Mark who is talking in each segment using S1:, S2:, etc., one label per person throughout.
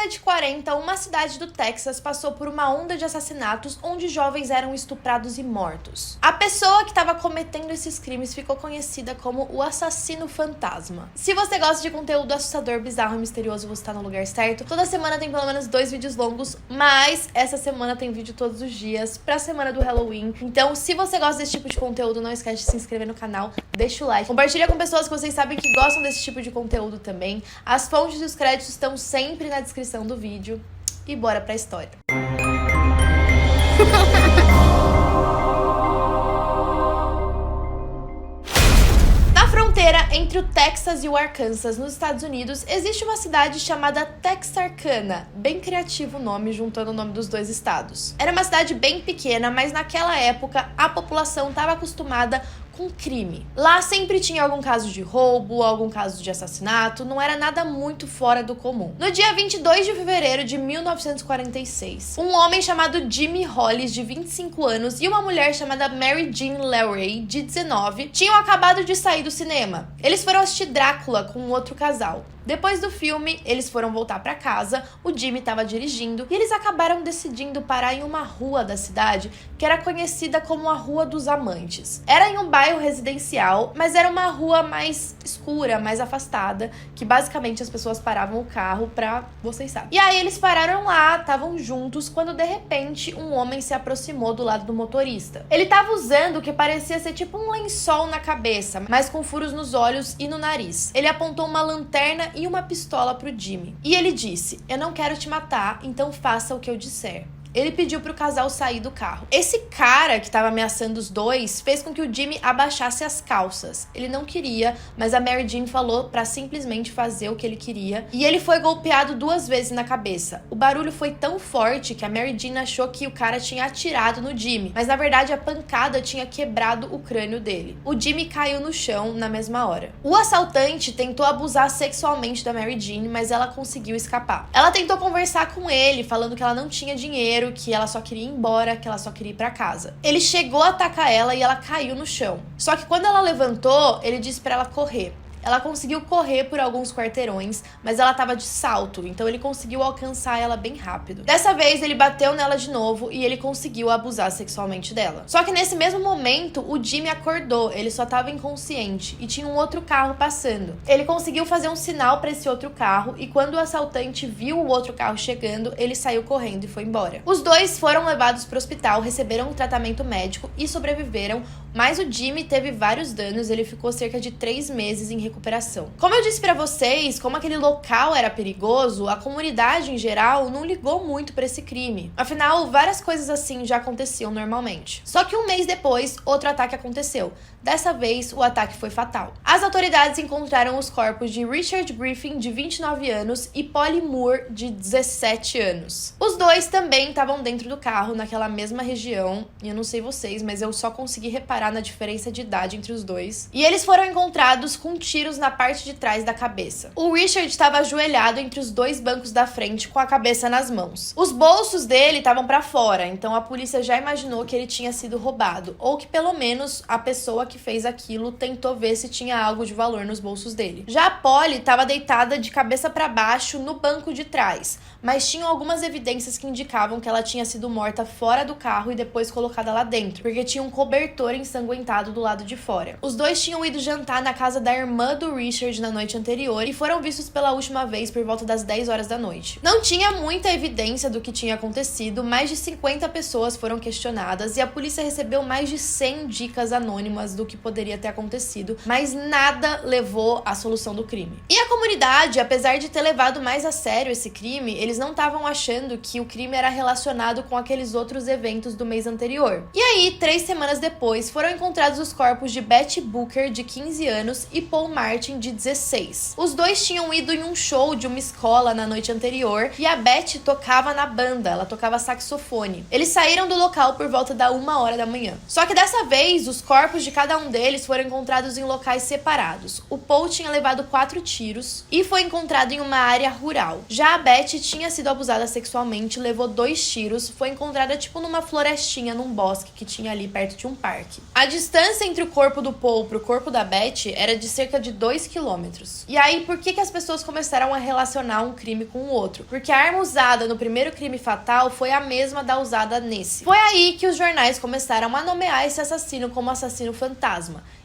S1: década de 40, uma cidade do Texas passou por uma onda de assassinatos onde jovens eram estuprados e mortos. A pessoa que estava cometendo esses crimes ficou conhecida como o assassino fantasma. Se você gosta de conteúdo assustador, bizarro e misterioso, você tá no lugar certo. Toda semana tem pelo menos 2 vídeos longos, mas essa semana tem vídeo todos os dias pra semana do Halloween. Então, se você gosta desse tipo de conteúdo, não esquece de se inscrever no canal, deixa o like, compartilha com pessoas que vocês sabem que gostam desse tipo de conteúdo também. As fontes e os créditos estão sempre na descrição do vídeo. E bora pra história. Na fronteira entre o Texas e o Arkansas, nos Estados Unidos, existe uma cidade chamada Texarkana. Bem criativo o nome, juntando o nome dos dois estados. Era uma cidade bem pequena, mas naquela época a população estava acostumada com crime. Lá sempre tinha algum caso de roubo, algum caso de assassinato, não era nada muito fora do comum. No dia 22 de fevereiro de 1946, um homem chamado Jimmy Hollis, de 25 anos, e uma mulher chamada Mary Jean Lowry, de 19, tinham acabado de sair do cinema. Eles foram assistir Drácula com um outro casal. Depois do filme, eles foram voltar para casa, o Jimmy estava dirigindo e eles acabaram decidindo parar em uma rua da cidade que era conhecida como a Rua dos Amantes. Era em um bairro residencial, mas era uma rua mais escura, mais afastada, que basicamente as pessoas paravam o carro pra, vocês sabem. E aí eles pararam lá, estavam juntos, quando de repente um homem se aproximou do lado do motorista. Ele estava usando o que parecia ser tipo um lençol na cabeça, mas com furos nos olhos e no nariz. Ele apontou uma lanterna e uma pistola pro Jimmy. E ele disse: "Eu não quero te matar, então faça o que eu disser." Ele pediu pro casal sair do carro. Esse cara que tava ameaçando os dois fez com que o Jimmy abaixasse as calças. Ele não queria, mas a Mary Jean falou pra simplesmente fazer o que ele queria. E ele foi golpeado 2 vezes na cabeça. O barulho foi tão forte que a Mary Jean achou que o cara tinha atirado no Jimmy, mas na verdade a pancada tinha quebrado o crânio dele. O Jimmy caiu no chão na mesma hora. O assaltante tentou abusar sexualmente da Mary Jean, mas ela conseguiu escapar. Ela tentou conversar com ele, falando que ela não tinha dinheiro, que ela só queria ir embora, que ela só queria ir pra casa. Ele chegou a atacar ela e ela caiu no chão. Só que quando ela levantou, ele disse pra ela correr. Ela conseguiu correr por alguns quarteirões, mas ela tava de salto, então ele conseguiu alcançar ela bem rápido. Dessa vez, ele bateu nela de novo e ele conseguiu abusar sexualmente dela. Só que nesse mesmo momento, o Jimmy acordou, ele só tava inconsciente e tinha um outro carro passando. Ele conseguiu fazer um sinal pra esse outro carro e quando o assaltante viu o outro carro chegando, ele saiu correndo e foi embora. Os dois foram levados pro hospital, receberam um tratamento médico e sobreviveram, mas o Jimmy teve vários danos, ele ficou cerca de 3 meses em recuperação. Como eu disse pra vocês, como aquele local era perigoso, a comunidade em geral não ligou muito pra esse crime. Afinal, várias coisas assim já aconteciam normalmente. Só que 1 mês depois, outro ataque aconteceu. Dessa vez, o ataque foi fatal. As autoridades encontraram os corpos de Richard Griffin, de 29 anos, e Polly Moore, de 17 anos. Os dois também estavam dentro do carro, naquela mesma região, e eu não sei vocês, mas eu só consegui reparar na diferença de idade entre os dois. E eles foram encontrados com tiros na parte de trás da cabeça. O Richard estava ajoelhado entre os 2 bancos da frente, com a cabeça nas mãos. Os bolsos dele estavam para fora, então a polícia já imaginou que ele tinha sido roubado, ou que pelo menos a pessoa que fez aquilo tentou ver se tinha algo de valor nos bolsos dele. Já a Polly estava deitada de cabeça para baixo no banco de trás, mas tinham algumas evidências que indicavam que ela tinha sido morta fora do carro e depois colocada lá dentro, porque tinha um cobertor ensanguentado do lado de fora. Os dois tinham ido jantar na casa da irmã do Richard na noite anterior e foram vistos pela última vez por volta das 10 horas da noite. Não tinha muita evidência do que tinha acontecido, mais de 50 pessoas foram questionadas e a polícia recebeu mais de 100 dicas anônimas do que poderia ter acontecido, mas nada levou à solução do crime. E a comunidade, apesar de ter levado mais a sério esse crime, eles não estavam achando que o crime era relacionado com aqueles outros eventos do mês anterior. E aí, 3 semanas depois, foram encontrados os corpos de Betty Booker, de 15 anos, e Paul Martin, de 16. Os dois tinham ido em um show de uma escola na noite anterior e a Betty tocava na banda, ela tocava saxofone. Eles saíram do local por volta da 1 hora da manhã. Só que dessa vez, os corpos de cada cada um deles foram encontrados em locais separados. O Paul tinha levado 4 tiros e foi encontrado em uma área rural. Já a Beth tinha sido abusada sexualmente, levou 2 tiros, foi encontrada tipo numa florestinha, num bosque que tinha ali perto de um parque. A distância entre o corpo do Paul pro corpo da Beth era de cerca de 2 quilômetros. E aí, por que as pessoas começaram a relacionar um crime com o outro? Porque a arma usada no primeiro crime fatal foi a mesma da usada nesse. Foi aí que os jornais começaram a nomear esse assassino como assassino fantasma.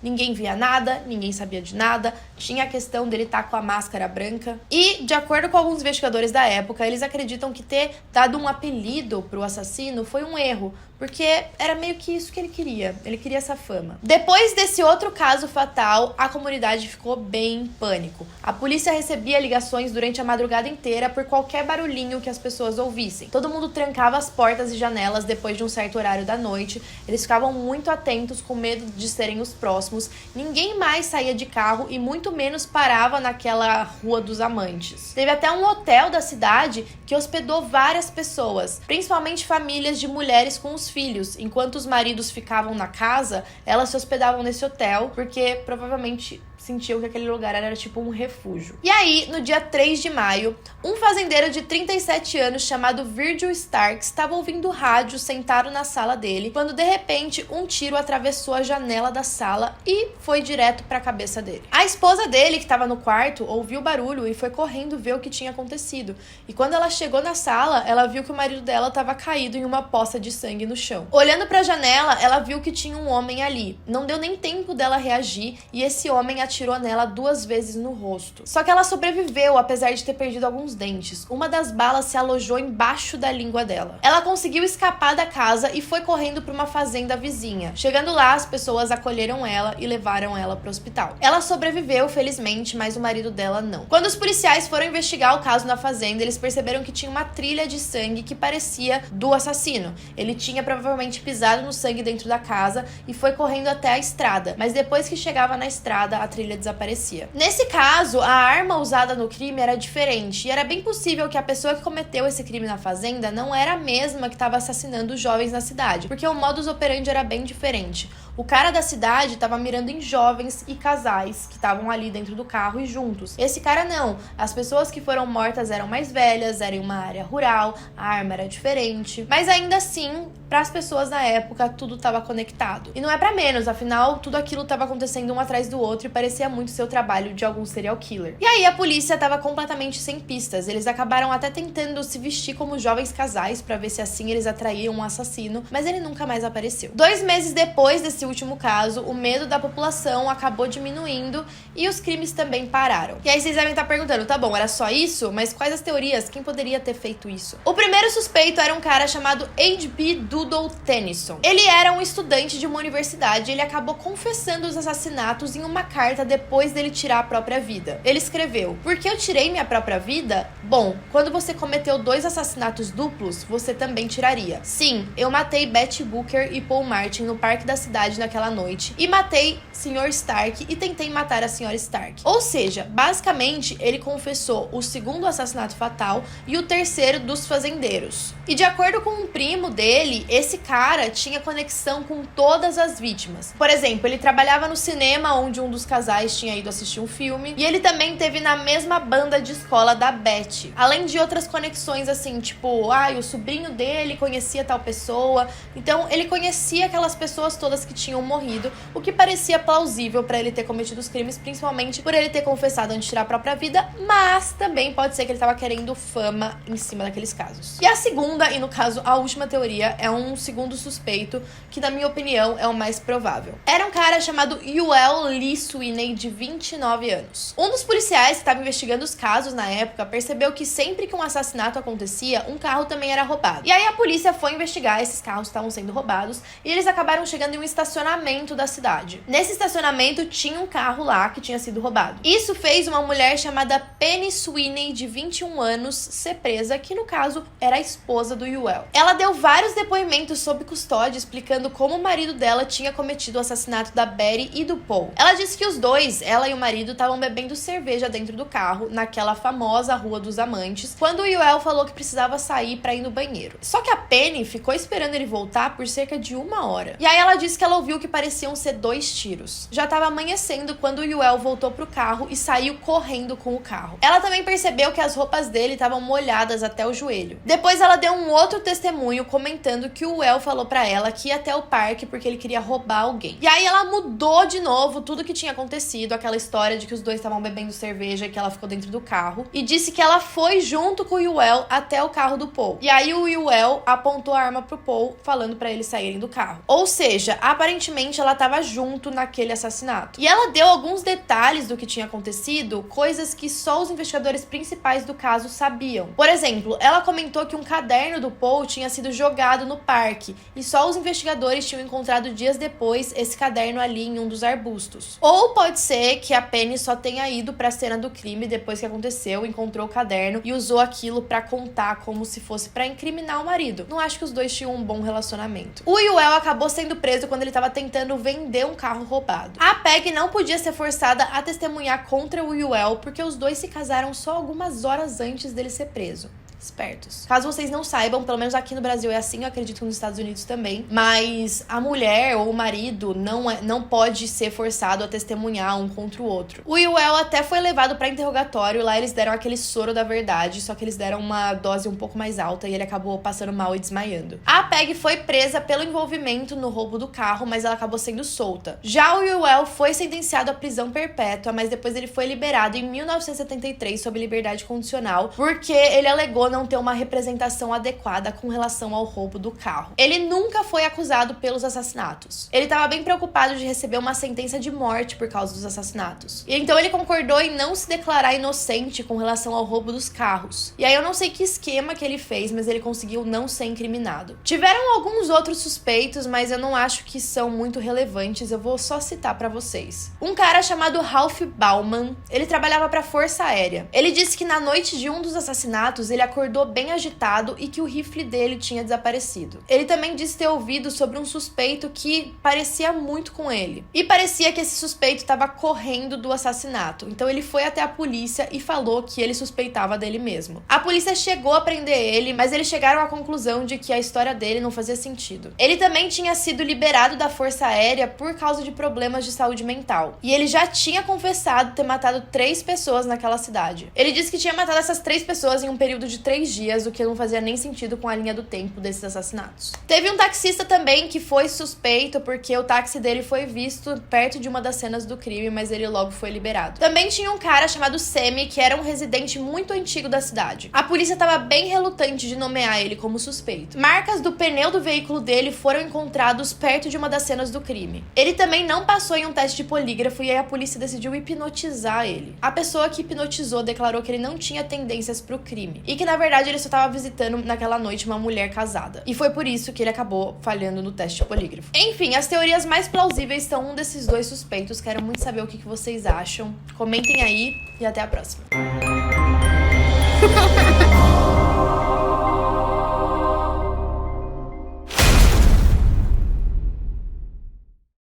S1: Ninguém via nada, ninguém sabia de nada, tinha a questão dele estar com a máscara branca. E, de acordo com alguns investigadores da época, eles acreditam que ter dado um apelido pro assassino foi um erro, porque era meio que isso que ele queria essa fama. Depois desse outro caso fatal, a comunidade ficou bem em pânico. A polícia recebia ligações durante a madrugada inteira por qualquer barulhinho que as pessoas ouvissem. Todo mundo trancava as portas e janelas depois de um certo horário da noite, eles ficavam muito atentos com medo de serem os próximos. Ninguém mais saía de carro e muito menos parava naquela Rua dos Amantes. Teve até um hotel da cidade que hospedou várias pessoas, principalmente famílias de mulheres com os filhos. Enquanto os maridos ficavam na casa, elas se hospedavam nesse hotel, porque provavelmente sentiam que aquele lugar era tipo um refúgio. E aí, no dia 3 de maio, um fazendeiro de 37 anos chamado Virgil Stark estava ouvindo rádio sentado na sala dele, quando de repente um tiro atravessou a janela da sala e foi direto para a cabeça dele. A esposa dele, que estava no quarto, ouviu o barulho e foi correndo ver o que tinha acontecido. E quando ela chegou na sala, ela viu que o marido dela estava caído em uma poça de sangue no chão. Olhando para a janela, ela viu que tinha um homem ali. Não deu nem tempo dela reagir e esse homem atirou nela 2 vezes no rosto. Só que ela sobreviveu, apesar de ter perdido alguns dentes. Uma das balas se alojou embaixo da língua dela. Ela conseguiu escapar da casa e foi correndo para uma fazenda vizinha. Chegando lá, as pessoas acolheram ela e levaram ela para o hospital. Ela sobreviveu, felizmente, mas o marido dela não. Quando os policiais foram investigar o caso na fazenda, eles perceberam que tinha uma trilha de sangue que parecia do assassino. Ele tinha provavelmente pisado no sangue dentro da casa e foi correndo até a estrada, mas depois que chegava na estrada, a trilha desaparecia. Nesse caso, a arma usada no crime era diferente e era bem possível que a pessoa que cometeu esse crime na fazenda não era a mesma que estava assassinando os jovens na cidade, porque o modus operandi era bem diferente. O cara da cidade estava mirando em jovens e casais que estavam ali dentro do carro e juntos. Esse cara não. As pessoas que foram mortas eram mais velhas, era em uma área rural, a arma era diferente. Mas ainda assim, para as pessoas da época, tudo estava conectado. E não é para menos, afinal, tudo aquilo estava acontecendo um atrás do outro e parecia muito ser o trabalho de algum serial killer. E aí a polícia estava completamente sem pistas. Eles acabaram até tentando se vestir como jovens casais para ver se assim eles atraíam um assassino, mas ele nunca mais apareceu. 2 meses depois desse último caso, o medo da população acabou diminuindo e os crimes também pararam. E aí vocês devem estar perguntando, tá bom, era só isso? Mas quais as teorias? Quem poderia ter feito isso? O primeiro suspeito era um cara chamado H.B. Doodle Tennyson. Ele era um estudante de uma universidade e ele acabou confessando os assassinatos em uma carta depois dele tirar a própria vida. Ele escreveu: "Por que eu tirei minha própria vida? Bom, quando você cometeu 2 assassinatos duplos, você também tiraria. Sim, eu matei Betty Booker e Paul Martin no parque da cidade naquela noite e matei Sr. Stark e tentei matar a Sra. Stark." Ou seja, basicamente, ele confessou o segundo assassinato fatal e o terceiro dos fazendeiros. E de acordo com um primo dele, esse cara tinha conexão com todas as vítimas. Por exemplo, ele trabalhava no cinema onde um dos casais tinha ido assistir um filme e ele também teve na mesma banda de escola da Beth. Além de outras conexões assim, tipo, o sobrinho dele conhecia tal pessoa. Então, ele conhecia aquelas pessoas todas que tinham morrido, o que parecia plausível para ele ter cometido os crimes, principalmente por ele ter confessado antes de tirar a própria vida, mas também pode ser que ele estava querendo fama em cima daqueles casos. E a segunda, e no caso a última teoria, é um segundo suspeito, que na minha opinião é o mais provável. Era um cara chamado Ewell Lee Sweeney, de 29 anos. Um dos policiais que estava investigando os casos na época percebeu que sempre que um assassinato acontecia, um carro também era roubado. E aí a polícia foi investigar esses carros que estavam sendo roubados e eles acabaram chegando em um estacionamento da cidade. Nesse estacionamento tinha um carro lá que tinha sido roubado. Isso fez uma mulher chamada Penny Sweeney, de 21 anos, ser presa, que no caso era a esposa do Ewell. Ela deu vários depoimentos sob custódia explicando como o marido dela tinha cometido o assassinato da Betty e do Paul. Ela disse que os dois, ela e o marido, estavam bebendo cerveja dentro do carro, naquela famosa Rua dos Amantes, quando o Ewell falou que precisava sair para ir no banheiro. Só que a Penny ficou esperando ele voltar por cerca de 1 hora. E aí ela disse que ela ouviu que pareciam ser 2 tiros. Já estava amanhecendo quando o Yuel voltou pro carro e saiu correndo com o carro. Ela também percebeu que as roupas dele estavam molhadas até o joelho. Depois ela deu um outro testemunho comentando que o Yuel falou pra ela que ia até o parque porque ele queria roubar alguém. E aí ela mudou de novo tudo que tinha acontecido, aquela história de que os dois estavam bebendo cerveja e que ela ficou dentro do carro, e disse que ela foi junto com o Yuel até o carro do Paul. E aí o Yuel apontou a arma pro Paul, falando pra eles saírem do carro. Ou seja, aparentemente ela estava junto naquele assassinato. E ela deu alguns detalhes do que tinha acontecido, coisas que só os investigadores principais do caso sabiam. Por exemplo, ela comentou que um caderno do Paul tinha sido jogado no parque e só os investigadores tinham encontrado dias depois esse caderno ali em um dos arbustos. Ou pode ser que a Penny só tenha ido pra cena do crime depois que aconteceu, encontrou o caderno e usou aquilo pra contar como se fosse pra incriminar o marido. Não acho que os dois tinham um bom relacionamento. O Yuel acabou sendo preso quando ele estava tentando vender um carro roubado. A Peg não podia ser forçada a testemunhar contra o Yuel porque os dois se casaram só algumas horas antes dele ser preso. Espertos. Caso vocês não saibam, pelo menos aqui no Brasil é assim, eu acredito que nos Estados Unidos também, mas a mulher ou o marido não pode ser forçado a testemunhar um contra o outro. O Yuel até foi levado para interrogatório, lá eles deram aquele soro da verdade, só que eles deram uma dose um pouco mais alta e ele acabou passando mal e desmaiando. A Peg foi presa pelo envolvimento no roubo do carro, mas ela acabou sendo solta. Já o Yuel foi sentenciado à prisão perpétua, mas depois ele foi liberado em 1973 sob liberdade condicional, porque ele alegou não ter uma representação adequada com relação ao roubo do carro. Ele nunca foi acusado pelos assassinatos. Ele estava bem preocupado de receber uma sentença de morte por causa dos assassinatos. E então ele concordou em não se declarar inocente com relação ao roubo dos carros. E aí eu não sei que esquema que ele fez, mas ele conseguiu não ser incriminado. Tiveram alguns outros suspeitos, mas eu não acho que são muito relevantes, eu vou só citar pra vocês. Um cara chamado Ralph Bauman, ele trabalhava pra Força Aérea. Ele disse que na noite de um dos assassinatos, ele acordou bem agitado e que o rifle dele tinha desaparecido. Ele também disse ter ouvido sobre um suspeito que parecia muito com ele. E parecia que esse suspeito estava correndo do assassinato. Então ele foi até a polícia e falou que ele suspeitava dele mesmo. A polícia chegou a prender ele, mas eles chegaram à conclusão de que a história dele não fazia sentido. Ele também tinha sido liberado da Força Aérea por causa de problemas de saúde mental. E ele já tinha confessado ter matado 3 pessoas naquela cidade. Ele disse que tinha matado essas 3 pessoas em um período de 3 dias, o que não fazia nem sentido com a linha do tempo desses assassinatos. Teve um taxista também que foi suspeito porque o táxi dele foi visto perto de uma das cenas do crime, mas ele logo foi liberado. Também tinha um cara chamado Sammy, que era um residente muito antigo da cidade. A polícia estava bem relutante de nomear ele como suspeito. Marcas do pneu do veículo dele foram encontrados perto de uma das cenas do crime. Ele também não passou em um teste de polígrafo e aí a polícia decidiu hipnotizar ele. A pessoa que hipnotizou declarou que ele não tinha tendências pro crime e que na verdade ele só estava visitando naquela noite uma mulher casada. E foi por isso que ele acabou falhando no teste de polígrafo. Enfim, as teorias mais plausíveis são um desses 2 suspeitos. Quero muito saber o que vocês acham. Comentem aí e até a próxima.